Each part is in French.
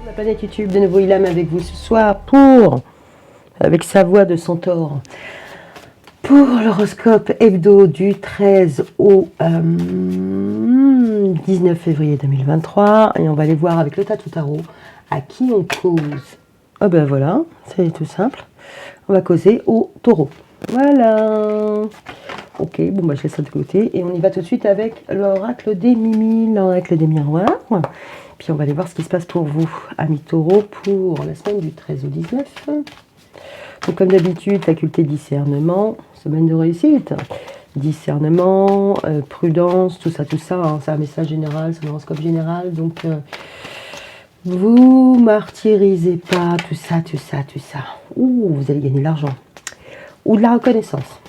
La planète YouTube, de nouveau Ilham avec vous ce soir pour, avec sa voix de centaure, pour l'horoscope hebdo du 13 au 19 février 2023. Et on va aller voir avec le Tatou Tarot à qui on cause. Oh ben voilà, c'est tout simple. On va causer au taureau. Voilà. Ok, bon bah je laisse ça de côté. Et on y va tout de suite avec l'oracle des Mimi, l'oracle des miroirs. Puis on va aller voir ce qui se passe pour vous, amis taureaux, pour la semaine du 13 au 19. Donc comme d'habitude, faculté de discernement, semaine de réussite. Discernement, prudence, tout ça, hein, c'est un message général, c'est un horoscope général. Donc vous martyrisez pas, tout ça. Ouh, vous allez gagner de l'argent. Ou de la reconnaissance.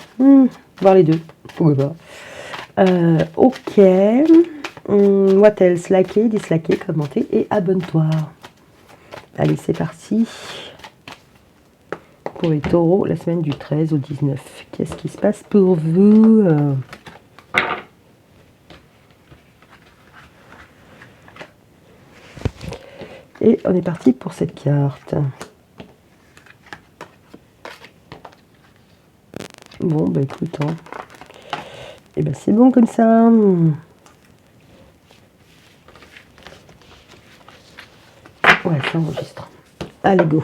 Voir les deux, pourquoi pas. Ok. What else? Liker, disliker, commenter et abonne-toi. Allez, c'est parti. Pour les taureaux, la semaine du 13 au 19. Qu'est-ce qui se passe pour vous? Et on est parti pour cette carte. Bon, bah écoute, hein. Et ben c'est bon comme ça. Ouais, ça enregistre. Allez, go.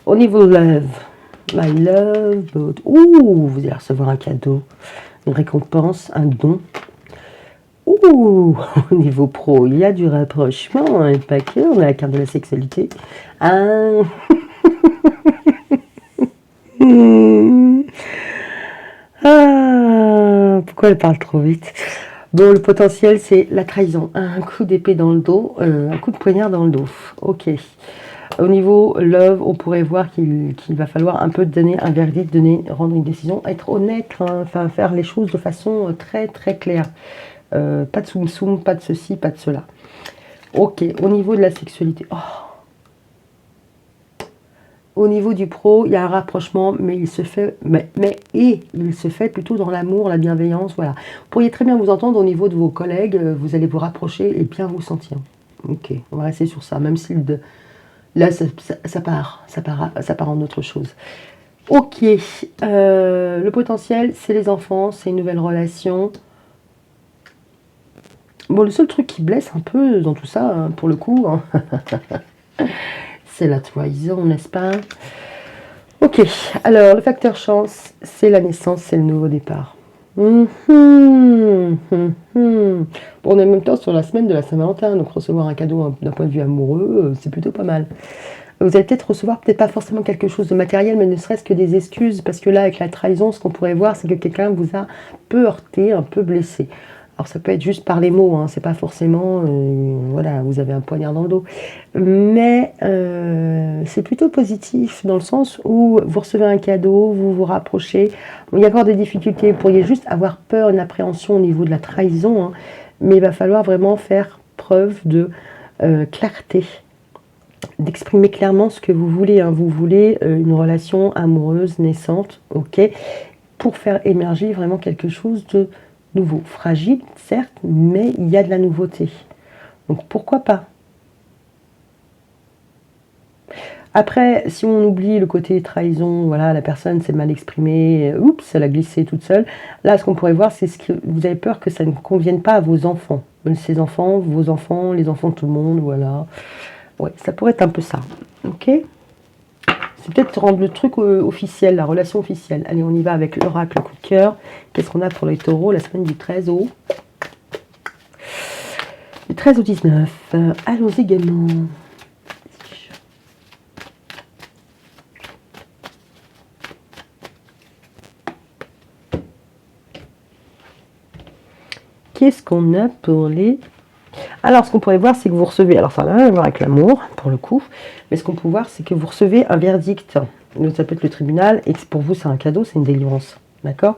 Au niveau love, my love, but... Ouh, vous allez recevoir un cadeau, une récompense, un don. Ouh, au niveau pro, il y a du rapprochement, un paquet, on a la carte de la sexualité. Ah. Ah, pourquoi elle parle trop vite? Bon, le potentiel, c'est la trahison. Un coup d'épée dans le dos, un coup de poignard dans le dos. Ok. Au niveau love, on pourrait voir qu'il va falloir un peu donner un verdict, rendre une décision, être honnête, hein, enfin faire les choses de façon très très claire. Pas de soum-soum, pas de ceci, pas de cela. Ok, au niveau de la sexualité. Oh. Au niveau du pro, il y a un rapprochement, mais il se fait, il se fait plutôt dans l'amour, la bienveillance, voilà. Vous pourriez très bien vous entendre au niveau de vos collègues, vous allez vous rapprocher et bien vous sentir. Ok, on va rester sur ça, même si là, ça part en autre chose. Ok, le potentiel, c'est les enfants, c'est une nouvelle relation. Bon, le seul truc qui blesse un peu dans tout ça, hein, pour le coup, hein, c'est la trahison, n'est-ce pas? Ok, alors le facteur chance, c'est la naissance, c'est le nouveau départ. Bon, on est en même temps sur la semaine de la Saint-Valentin, donc recevoir un cadeau d'un point de vue amoureux, c'est plutôt pas mal. Vous allez peut-être recevoir, peut-être pas forcément quelque chose de matériel, mais ne serait-ce que des excuses, parce que là, avec la trahison, ce qu'on pourrait voir, c'est que quelqu'un vous a un peu heurté, un peu blessé. Alors ça peut être juste par les mots, hein, c'est pas forcément, voilà, vous avez un poignard dans le dos. Mais c'est plutôt positif, dans le sens où vous recevez un cadeau, vous vous rapprochez. Bon, il y a encore des difficultés, vous pourriez juste avoir peur, une appréhension au niveau de la trahison, hein, mais il va falloir vraiment faire preuve de clarté, d'exprimer clairement ce que vous voulez, hein. Vous voulez une relation amoureuse, naissante, ok, pour faire émerger vraiment quelque chose de nouveau. Fragile, certes, mais il y a de la nouveauté. Donc pourquoi pas? Après, si on oublie le côté trahison, voilà, la personne s'est mal exprimée, oups, elle a glissé toute seule. Là, ce qu'on pourrait voir, c'est ce que vous avez peur que ça ne convienne pas à vos enfants. Ces enfants, vos enfants, les enfants de tout le monde, voilà. Ouais, ça pourrait être un peu ça. Ok? C'est peut-être rendre le truc officiel, la relation officielle. Allez, on y va avec l'oracle coup de cœur. Qu'est-ce qu'on a pour les taureaux la semaine du 13 au... Du 13 au 19. Allons-y gaiement. Qu'est-ce qu'on a pour les... Alors, ce qu'on pourrait voir, c'est que vous recevez... Alors, ça n'a rien à voir avec l'amour, pour le coup. Mais ce qu'on peut voir, c'est que vous recevez un verdict. Ça peut être le tribunal. Et pour vous, c'est un cadeau, c'est une délivrance. D'accord?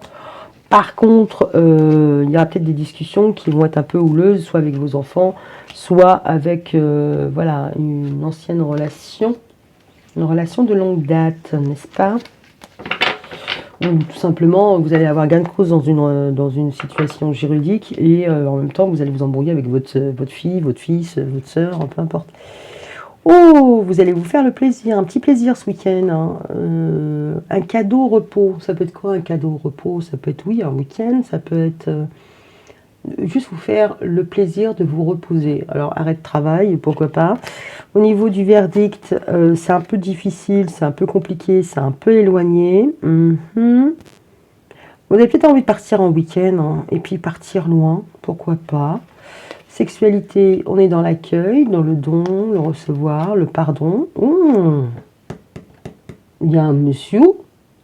Par contre, il y aura peut-être des discussions qui vont être un peu houleuses, soit avec vos enfants, soit avec voilà, une ancienne relation. Une relation de longue date, n'est-ce pas? Ou tout simplement, vous allez avoir gain de cause dans une situation juridique et en même temps, vous allez vous embrouiller avec votre fille, votre fils, votre soeur, peu importe. Oh, vous allez vous faire le plaisir, un petit plaisir ce week-end, hein. Un cadeau repos, ça peut être quoi un cadeau repos? Ça peut être, oui, un week-end, ça peut être juste vous faire le plaisir de vous reposer. Alors, arrêt de travail, pourquoi pas. Au niveau du verdict, c'est un peu difficile, c'est un peu compliqué, c'est un peu éloigné. Mhm. Vous avez peut-être envie de partir en week-end, hein, et puis partir loin, pourquoi pas. Sexualité, on est dans l'accueil, dans le don, le recevoir, le pardon. Il y a un monsieur,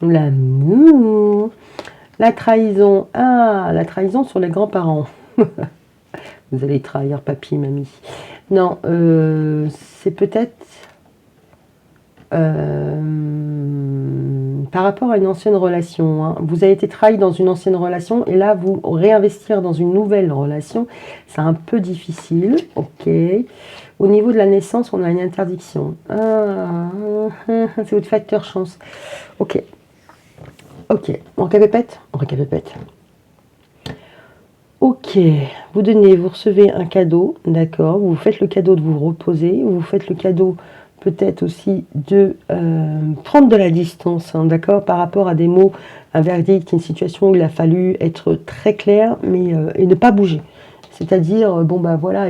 l'amour. La trahison, ah, la trahison sur les grands-parents. Vous allez trahir papy, mamie. Non, c'est peut-être par rapport à une ancienne relation, hein. Vous avez été trahi dans une ancienne relation et là, vous réinvestir dans une nouvelle relation, c'est un peu difficile. Ok. Au niveau de la naissance, on a une interdiction. C'est votre facteur chance. Ok. Ok. On récapépète? On récapépète. Ok. Vous donnez, vous recevez un cadeau, d'accord. Vous faites le cadeau de vous reposer. Vous faites le cadeau peut-être aussi de prendre de la distance, hein, d'accord, par rapport à des mots, un verdict, une situation où il a fallu être très clair, mais et ne pas bouger. C'est-à-dire, bon bah voilà,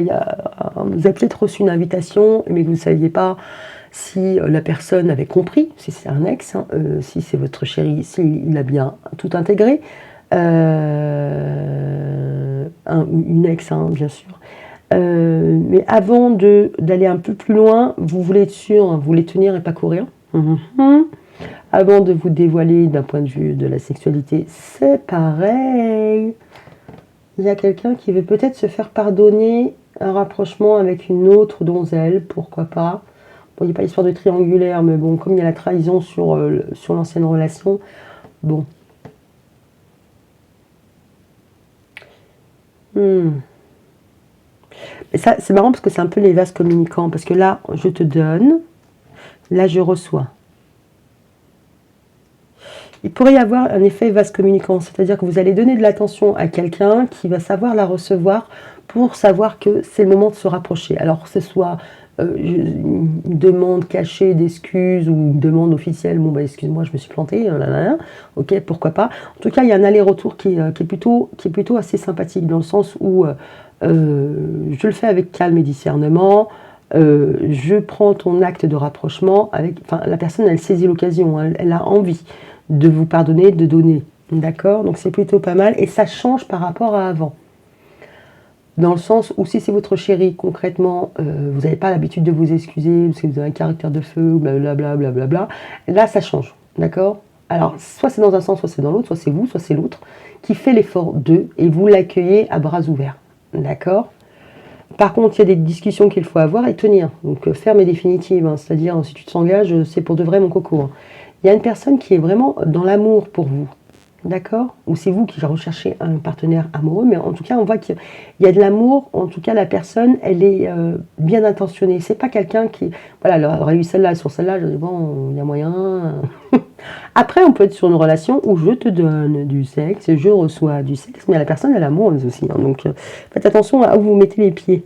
vous avez peut-être reçu une invitation, mais vous ne saviez pas si la personne avait compris, si c'est un ex, hein, si c'est votre chéri, s'il a bien tout intégré, une ex, hein, bien sûr. Mais avant d'aller un peu plus loin, vous voulez être sûr, hein, vous voulez tenir et pas courir. Avant de vous dévoiler d'un point de vue de la sexualité, c'est pareil. Il y a quelqu'un qui veut peut-être se faire pardonner un rapprochement avec une autre donzelle, pourquoi pas. Bon, il n'y a pas l'histoire de triangulaire, mais bon, comme il y a la trahison sur l'ancienne relation, bon. Et ça, c'est marrant parce que c'est un peu les vases communicants, parce que là, je te donne, là, je reçois. Il pourrait y avoir un effet vase communicant, c'est-à-dire que vous allez donner de l'attention à quelqu'un qui va savoir la recevoir pour savoir que c'est le moment de se rapprocher. Alors que ce soit une demande cachée d'excuses ou une demande officielle, bon bah excuse-moi, je me suis plantée, ok, pourquoi pas. En tout cas, il y a un aller-retour qui est plutôt assez sympathique, dans le sens où je le fais avec calme et discernement. Je prends ton acte de rapprochement avec, enfin, la personne, elle saisit l'occasion, hein, elle a envie de vous pardonner, de donner, d'accord? Donc c'est plutôt pas mal et ça change par rapport à avant. Dans le sens où si c'est votre chéri, concrètement, vous n'avez pas l'habitude de vous excuser, parce que vous avez un caractère de feu, blablabla, blablabla, là ça change, d'accord? Alors, soit c'est dans un sens, soit c'est dans l'autre, soit c'est vous, soit c'est l'autre, qui fait l'effort d'eux, et vous l'accueillez à bras ouverts, d'accord? Par contre, il y a des discussions qu'il faut avoir et tenir, donc ferme et définitive, hein, c'est-à-dire si tu t'engages, c'est pour de vrai mon coco, hein. Il y a une personne qui est vraiment dans l'amour pour vous, d'accord? Ou c'est vous qui recherchez un partenaire amoureux, mais en tout cas, on voit qu'il y a de l'amour. En tout cas, la personne, elle est bien intentionnée. C'est pas quelqu'un qui... Voilà, elle aurait eu celle-là, sur celle-là, je dis, bon, il y a moyen. Après, on peut être sur une relation où je te donne du sexe, je reçois du sexe, mais la personne, elle est amoureuse aussi, hein, donc faites attention à où vous mettez les pieds.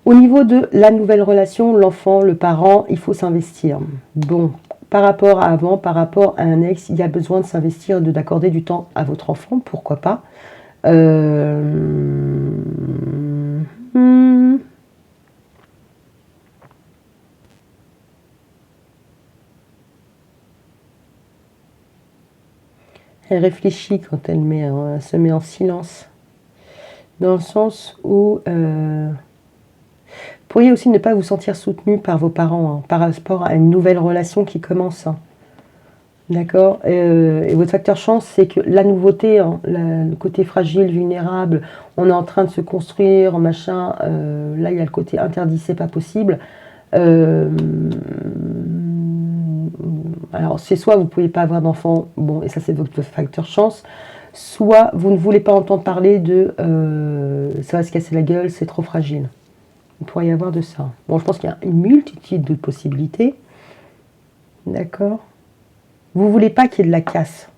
Au niveau de la nouvelle relation, l'enfant, le parent, il faut s'investir. Bon, par rapport à avant, par rapport à un ex, il y a besoin de s'investir, d'accorder du temps à votre enfant, pourquoi pas. Elle réfléchit quand elle se met en silence. Dans le sens où... vous pourriez aussi ne pas vous sentir soutenu par vos parents, hein, par rapport à une nouvelle relation qui commence, hein. D'accord, et votre facteur chance, c'est que la nouveauté, hein, le côté fragile, vulnérable, on est en train de se construire, machin, là il y a le côté interdit, c'est pas possible. Alors c'est soit vous ne pouvez pas avoir d'enfant, bon, et ça c'est votre facteur chance, soit vous ne voulez pas entendre parler de ça va se casser la gueule, c'est trop fragile. Il pourrait y avoir de ça. Bon, je pense qu'il y a une multitude de possibilités. D'accord. Vous ne voulez pas qu'il y ait de la casse.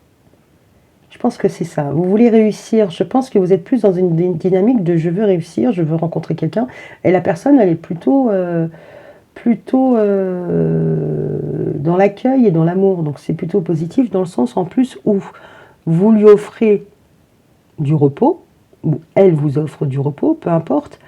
Je pense que c'est ça. Vous voulez réussir. Je pense que vous êtes plus dans une dynamique de je veux réussir, je veux rencontrer quelqu'un. Et la personne, elle est plutôt plutôt dans l'accueil et dans l'amour. Donc c'est plutôt positif dans le sens en plus où vous lui offrez du repos, ou elle vous offre du repos, peu importe,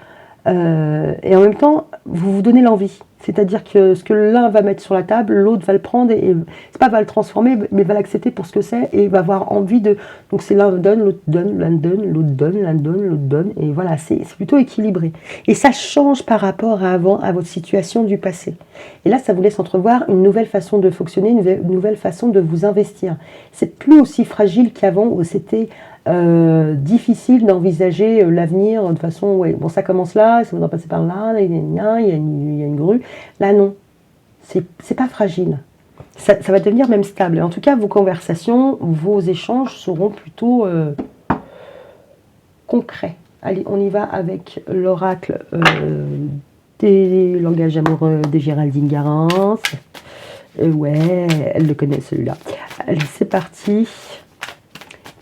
et en même temps, vous vous donnez l'envie. C'est-à-dire que ce que l'un va mettre sur la table, l'autre va le prendre et c'est pas va le transformer, mais va l'accepter pour ce que c'est et va avoir envie de. Donc c'est l'un donne, l'autre donne, l'un donne, l'autre donne, l'un donne, l'autre donne, et voilà, c'est plutôt équilibré. Et ça change par rapport à avant, à votre situation du passé. Et là, ça vous laisse entrevoir une nouvelle façon de fonctionner, une nouvelle façon de vous investir. C'est plus aussi fragile qu'avant où c'était difficile d'envisager l'avenir de façon, ouais, bon ça commence là, ça va passer par là, il y a une grue. Là non, c'est pas fragile. Ça va devenir même stable. En tout cas, vos conversations, vos échanges seront plutôt concrets. Allez, on y va avec l'oracle des langages amoureux de Géraldine Garance. Ouais, elle le connaît celui-là. Allez, c'est parti.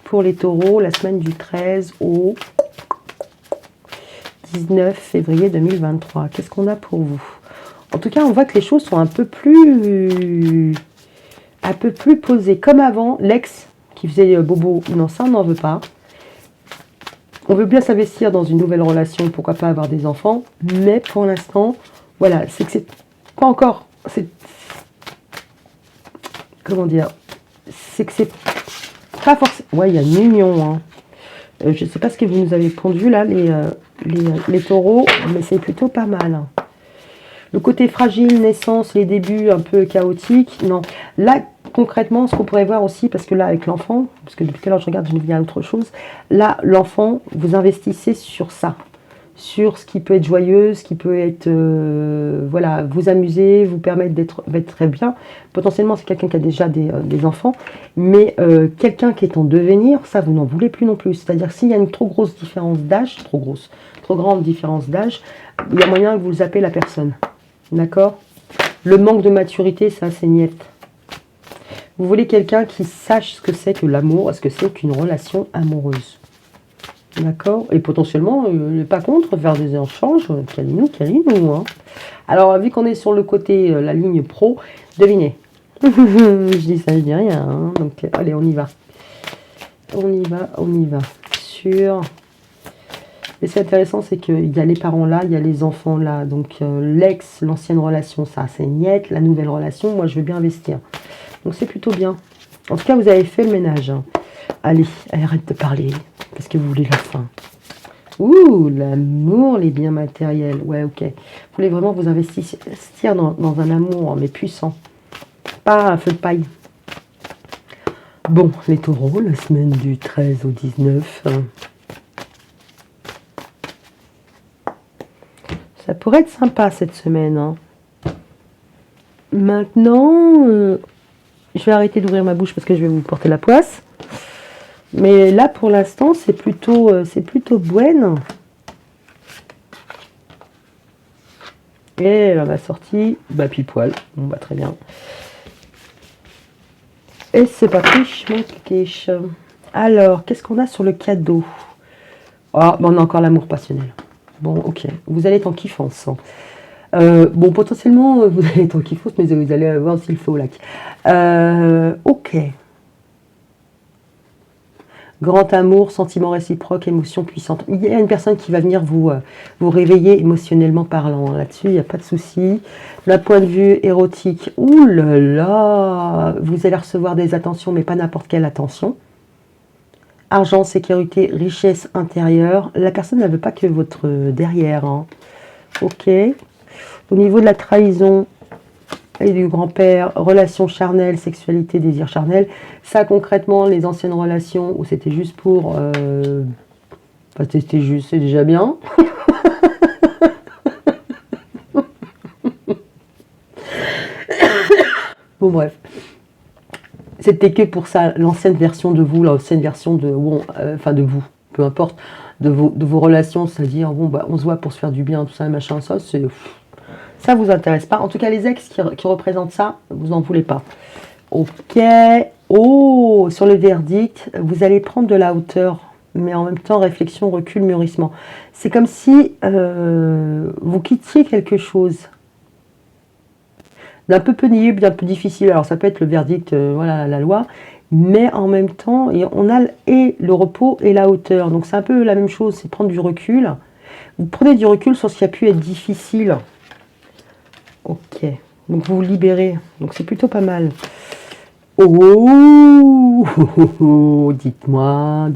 Pour les taureaux, la semaine du 13 au 19 février 2023. Qu'est-ce qu'on a pour vous? En tout cas, on voit que les choses sont un peu plus posées. Comme avant, l'ex qui faisait bobo, non, ça on n'en veut pas. On veut bien s'investir dans une nouvelle relation, pourquoi pas avoir des enfants, mais pour l'instant, voilà, c'est que c'est pas encore, c'est, comment dire, c'est que c'est pas forcément, ouais, il y a une union, hein. Je ne sais pas ce que vous nous avez pondu là, les taureaux, mais c'est plutôt pas mal, hein. Le côté fragile, naissance, les débuts un peu chaotiques, non. Là, concrètement, ce qu'on pourrait voir aussi, parce que là, avec l'enfant, parce que depuis tout à l'heure, je regarde, je me dis à autre chose. Là, l'enfant, vous investissez sur ça, sur ce qui peut être joyeux, ce qui peut être, voilà, vous amuser, vous permettre d'être très bien. Potentiellement, c'est quelqu'un qui a déjà des enfants, mais quelqu'un qui est en devenir, ça, vous n'en voulez plus non plus. C'est-à-dire, s'il y a une trop grosse différence d'âge, trop grande différence d'âge, il y a moyen que vous zappez la personne. D'accord? Le manque de maturité, ça, c'est niette. Vous voulez quelqu'un qui sache ce que c'est que l'amour, ce que c'est qu'une relation amoureuse. D'accord? Et potentiellement, il n'est pas contre faire des échanges. Câlinou, hein. Alors, vu qu'on est sur le côté, la ligne pro, devinez. Je dis ça, je dis rien, hein. Donc, allez, on y va. On y va. Sur... Et c'est intéressant, c'est qu'il y a les parents là, il y a les enfants là. Donc l'ex, l'ancienne relation, ça c'est niette. La nouvelle relation, moi je veux bien investir. Donc c'est plutôt bien. En tout cas, vous avez fait le ménage, hein. Allez, arrête de parler. Qu'est-ce que vous voulez la fin? Ouh, l'amour, les biens matériels. Ouais, ok. Vous voulez vraiment vous investir dans un amour, mais puissant. Pas un feu de paille. Bon, les taureaux, la semaine du 13 au 19... Ça pourrait être sympa cette semaine, hein. Maintenant, je vais arrêter d'ouvrir ma bouche parce que je vais vous porter la poisse. Mais là, pour l'instant, c'est plutôt bueno. Et elle en a sorti, bah pile poil. Bon, bah très bien. Et c'est parti, mon quiche. Alors, qu'est-ce qu'on a sur le cadeau? Oh, on a encore l'amour passionnel. Bon, ok. Vous allez être en kiffance. Bon, potentiellement, vous allez être en kiffance, mais vous allez voir s'il faut au lac. Ok. Grand amour, sentiment réciproque, émotion puissante. Il y a une personne qui va venir vous réveiller émotionnellement parlant. Là-dessus, il n'y a pas de souci. D'un point de vue érotique, ouh là là, vous allez recevoir des attentions, mais pas n'importe quelle attention. Argent, sécurité, richesse intérieure. La personne ne veut pas que votre derrière, hein. Ok. Au niveau de la trahison et du grand-père, relations charnelles, sexualité, désir charnel. Ça, concrètement, les anciennes relations où c'était juste pour... Enfin, c'était juste, c'est déjà bien. Bon, bref. C'était que pour ça, l'ancienne version de vous, l'ancienne version de, bon, enfin de vous, peu importe, de vos relations, c'est-à-dire, bon, bah, on se voit pour se faire du bien, tout ça, machin, ça, c'est, ça vous intéresse pas. En tout cas, les ex qui représentent ça, vous n'en voulez pas. Ok. Oh, sur le verdict, vous allez prendre de la hauteur, mais en même temps, réflexion, recul, mûrissement. C'est comme si vous quittiez quelque chose. d'un peu pénible, d'un peu difficile. Alors ça peut être le verdict, voilà, la loi, mais en même temps, on a et le repos et la hauteur. Donc c'est un peu la même chose, c'est prendre du recul. Vous prenez du recul sur ce qui a pu être difficile. Ok, donc vous vous libérez, donc c'est plutôt pas mal. Oh, dites-moi,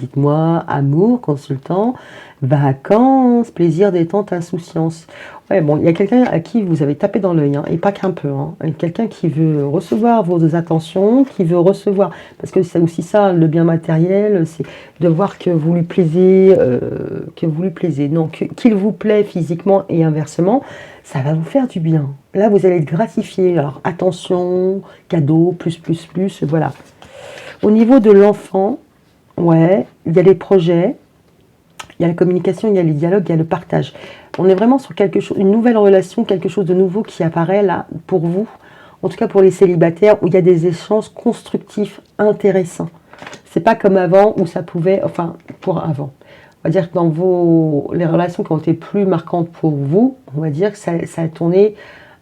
amour, consultant, vacances, plaisir, détente, insouciance. Ouais, bon, il y a quelqu'un à qui vous avez tapé dans l'œil, hein, et pas qu'un peu, hein. Quelqu'un qui veut recevoir vos attentions, qui veut recevoir, parce que c'est aussi ça, le bien matériel, c'est de voir que vous lui plaisez. Non, qu'il vous plaît physiquement et inversement, ça va vous faire du bien. Là, vous allez être gratifié. Alors, attention, cadeau, plus, voilà. Au niveau de l'enfant, ouais, il y a les projets, il y a la communication, il y a les dialogues, il y a le partage. On est vraiment sur quelque chose, une nouvelle relation, quelque chose de nouveau qui apparaît là pour vous, en tout cas pour les célibataires, où il y a des échanges constructifs, intéressants. C'est pas comme avant où ça pouvait, enfin, pour avant. On va dire que dans les relations qui ont été plus marquantes pour vous, on va dire que ça a tourné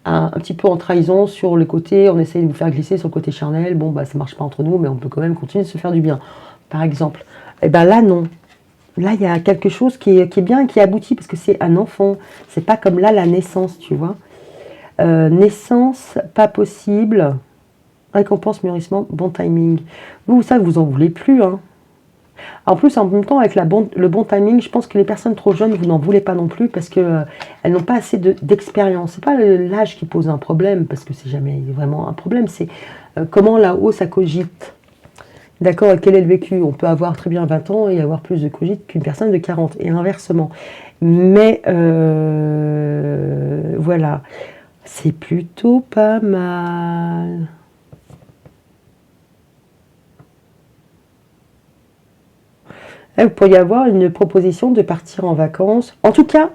un petit peu en trahison sur le côté, on essaye de vous faire glisser sur le côté charnel, bon bah ça marche pas entre nous, mais on peut quand même continuer de se faire du bien, par exemple. Et ben là non. Là il y a quelque chose qui est bien, qui aboutit, parce que c'est un enfant. C'est pas comme là la naissance, tu vois. Naissance, pas possible. Récompense, mûrissement, bon timing. Vous, ça, vous en voulez plus, hein. En plus, en même temps, avec le bon timing, je pense que les personnes trop jeunes, vous n'en voulez pas non plus, parce que elles n'ont pas assez d'expérience. C'est pas l'âge qui pose un problème, parce que c'est jamais vraiment un problème, c'est comment là-haut ça cogite. D'accord, et quel est le vécu? On peut avoir très bien 20 ans et avoir plus de cogite qu'une personne de 40, et inversement. Mais voilà, c'est plutôt pas mal. Là, vous pourriez avoir une proposition de partir en vacances. En tout cas,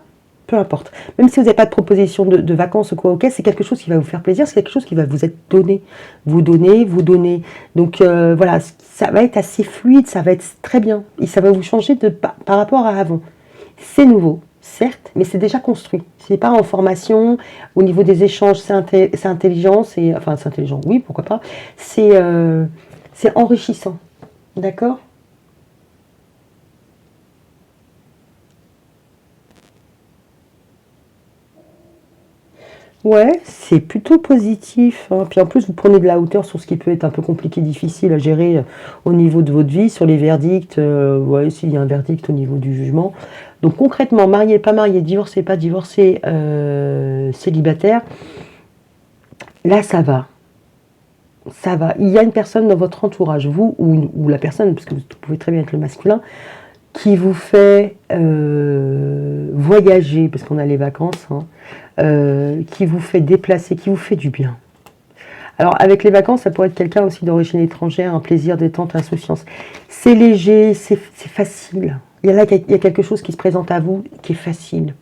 peu importe. Même si vous n'avez pas de proposition de vacances ou quoi, ok, c'est quelque chose qui va vous faire plaisir, c'est quelque chose qui va vous être donné. Vous donner, vous donner. Donc voilà, ça va être assez fluide, ça va être très bien. Et ça va vous changer par rapport à avant. C'est nouveau, certes, mais c'est déjà construit. C'est pas en formation, au niveau des échanges, c'est intelligent, enfin c'est intelligent, oui, pourquoi pas. C'est enrichissant. D'accord? Ouais, c'est plutôt positif, hein. Puis en plus, vous prenez de la hauteur sur ce qui peut être un peu compliqué, difficile à gérer au niveau de votre vie, sur les verdicts. Ouais, s'il y a un verdict au niveau du jugement. Donc concrètement, marié, pas marié, divorcé, pas divorcé, célibataire, là ça va. Ça va. Il y a une personne dans votre entourage, vous ou la personne, parce que vous pouvez très bien être le masculin, qui vous fait voyager, parce qu'on a les vacances, hein, qui vous fait déplacer, qui vous fait du bien. Alors avec les vacances, ça pourrait être quelqu'un aussi d'origine étrangère, un plaisir, détente, insouciance. C'est léger, c'est facile. Il y a quelque chose qui se présente à vous qui est facile,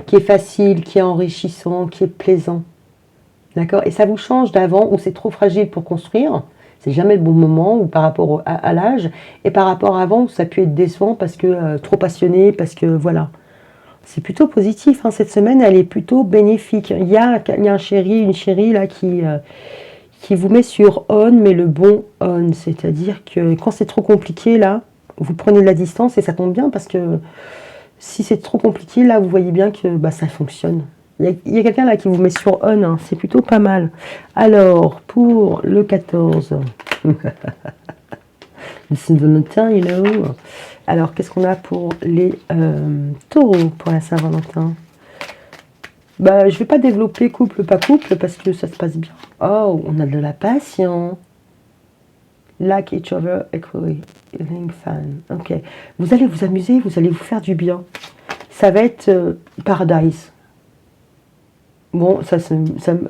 qui est enrichissant, qui est plaisant. D'accord? Et ça vous change d'avant où c'est trop fragile pour construire. C'est jamais le bon moment, ou par rapport à l'âge, et par rapport à avant où ça a pu être décevant parce que trop passionné, parce que voilà. C'est plutôt positif, hein. Cette semaine, elle est plutôt bénéfique. Il y a un chéri, une chérie là qui vous met sur on, mais le bon on. C'est-à-dire que quand c'est trop compliqué, là, vous prenez de la distance et ça tombe bien parce que si c'est trop compliqué, là, vous voyez bien que bah, ça fonctionne. Il y a quelqu'un là qui vous met sur on, hein. C'est plutôt pas mal. Alors, pour le 14, le Saint-Valentin, you know. Alors, qu'est-ce qu'on a pour les taureaux pour la Saint-Valentin? Bah, je ne vais pas développer couple, pas couple, parce que ça se passe bien. Oh, on a de la patience. Like each other, equally, healing fan. Ok. Vous allez vous amuser, vous allez vous faire du bien. Ça va être paradise. Bon,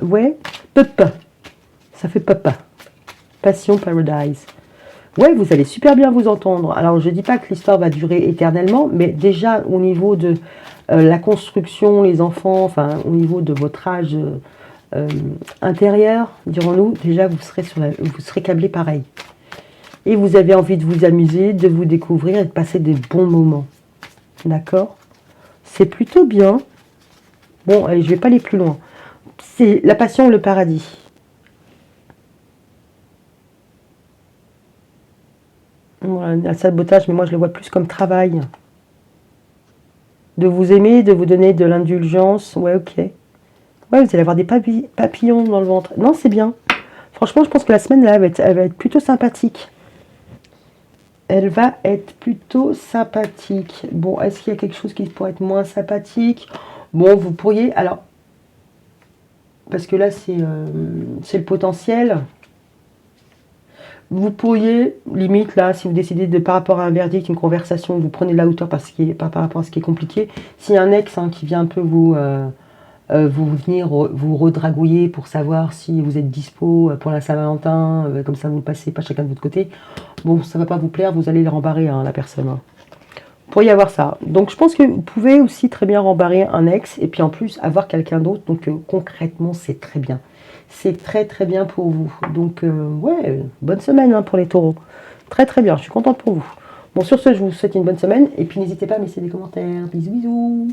ouais, papa. Ça fait papa. Passion paradise. Ouais, vous allez super bien vous entendre. Alors, je ne dis pas que l'histoire va durer éternellement, mais déjà au niveau de la construction, les enfants, enfin au niveau de votre âge intérieur, dirons-nous, déjà vous serez câblé pareil. Et vous avez envie de vous amuser, de vous découvrir et de passer des bons moments. D'accord? C'est plutôt bien. Bon, allez, je ne vais pas aller plus loin. C'est la passion, le paradis. Voilà, un sabotage, mais moi je le vois plus comme travail. De vous aimer, de vous donner de l'indulgence. Ouais, ok. Ouais, vous allez avoir des papillons dans le ventre. Non, c'est bien. Franchement, je pense que la semaine là, elle va être plutôt sympathique. Elle va être plutôt sympathique. Bon, est-ce qu'il y a quelque chose qui pourrait être moins sympathique? Bon, vous pourriez... Alors, parce que là, c'est le potentiel. Vous pourriez, limite, là, si vous décidez de, par rapport à un verdict, une conversation, vous prenez de la hauteur par rapport à ce qui est compliqué. S'il y a un ex hein, qui vient un peu vous venir vous redragouiller pour savoir si vous êtes dispo pour la Saint-Valentin, comme ça vous ne passez pas chacun de votre côté, bon, ça ne va pas vous plaire, vous allez le rembarrer, hein, la personne. Hein. Vous pourriez avoir ça. Donc je pense que vous pouvez aussi très bien rembarrer un ex et puis en plus avoir quelqu'un d'autre. Donc concrètement, c'est très bien. C'est très très bien pour vous. Donc ouais, bonne semaine hein, pour les taureaux. Très très bien, je suis contente pour vous. Bon, sur ce, je vous souhaite une bonne semaine et puis n'hésitez pas à me laisser des commentaires. Bisous bisous.